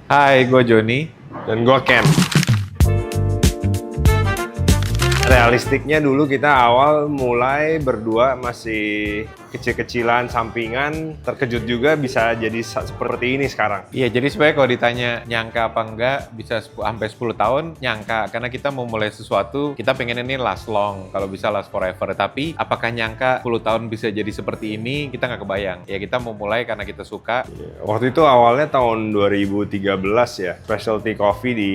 Hai, gue Joni. Dan gue Ken. Realistiknya dulu kita awal mulai berdua masih kecil-kecilan, sampingan, terkejut juga bisa jadi seperti ini sekarang. Iya, jadi sebenarnya kalau ditanya nyangka apa enggak, bisa sampai 10 tahun, nyangka. Karena kita mau mulai sesuatu, kita pengen ini last long, kalau bisa last forever. Tapi apakah nyangka 10 tahun bisa jadi seperti ini, kita nggak kebayang. Ya kita mau mulai karena kita suka. Waktu itu awalnya tahun 2013 ya, specialty coffee di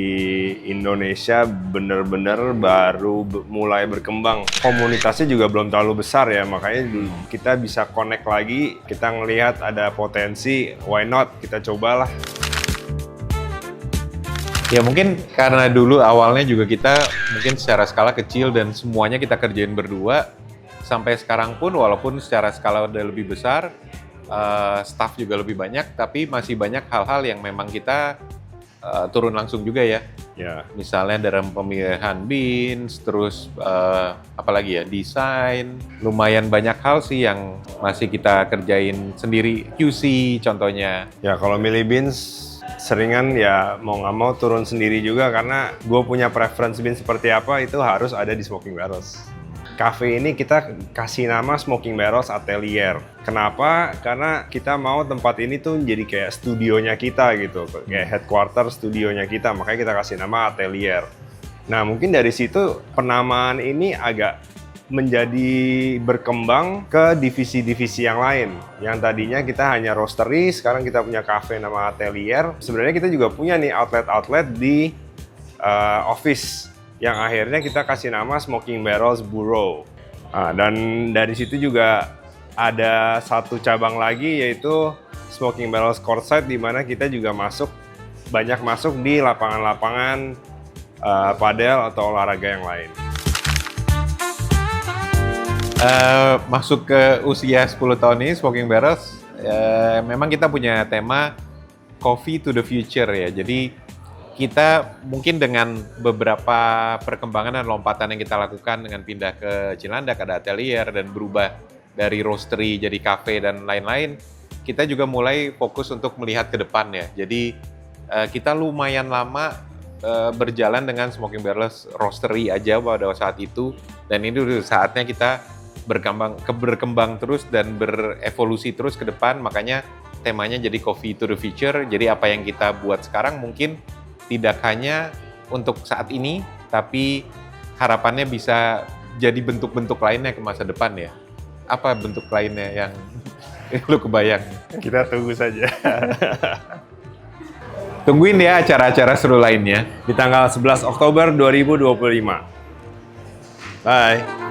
Indonesia bener-bener baru mulai berkembang. Komunitasnya juga belum terlalu besar ya, makanya kita bisa connect lagi, kita ngelihat ada potensi, why not, kita cobalah. Ya mungkin karena dulu awalnya juga kita mungkin secara skala kecil dan semuanya kita kerjain berdua. Sampai sekarang pun walaupun secara skala udah lebih besar, staff juga lebih banyak, tapi masih banyak hal-hal yang memang kita turun langsung juga ya. Ya. Misalnya dalam pemilihan beans, terus apalagi ya, desain. Lumayan banyak hal sih yang masih kita kerjain sendiri. QC contohnya. Ya kalau milih beans, seringan ya mau nggak mau turun sendiri juga karena gue punya preference beans seperti apa itu harus ada di Smoking Barrels. Cafe ini kita kasih nama Smoking Barrels Atelier. Kenapa? Karena kita mau tempat ini tuh jadi kayak studionya kita gitu, kayak headquarter studionya kita, makanya kita kasih nama Atelier. Nah mungkin dari situ penamaan ini agak menjadi berkembang ke divisi-divisi yang lain. Yang tadinya kita hanya roastery, sekarang kita punya cafe nama Atelier. Sebenarnya kita juga punya nih outlet-outlet di office yang akhirnya kita kasih nama Smoking Barrels Bureau. Dan dari situ juga ada satu cabang lagi yaitu Smoking Barrels Courtside, di mana kita juga banyak masuk di lapangan-lapangan padel atau olahraga yang lain. Masuk ke usia 10 tahun ini, Smoking Barrels, memang kita punya tema Coffee to the Future ya. Jadi kita mungkin dengan beberapa perkembangan dan lompatan yang kita lakukan dengan pindah ke Cilandak, ada atelier, dan berubah dari roastery jadi cafe dan lain-lain, kita juga mulai fokus untuk melihat ke depan ya. Jadi kita lumayan lama berjalan dengan Smoking Barrels roastery aja pada saat itu, dan ini udah saatnya kita berkembang terus dan berevolusi terus ke depan. Makanya temanya jadi Coffee to the Future. Jadi apa yang kita buat sekarang mungkin tidak hanya untuk saat ini, tapi harapannya bisa jadi bentuk-bentuk lainnya ke masa depan ya. Apa bentuk lainnya yang lu kebayang? Kita tunggu saja. Tungguin ya acara-acara seru lainnya. Di tanggal 11 Oktober 2025. Bye.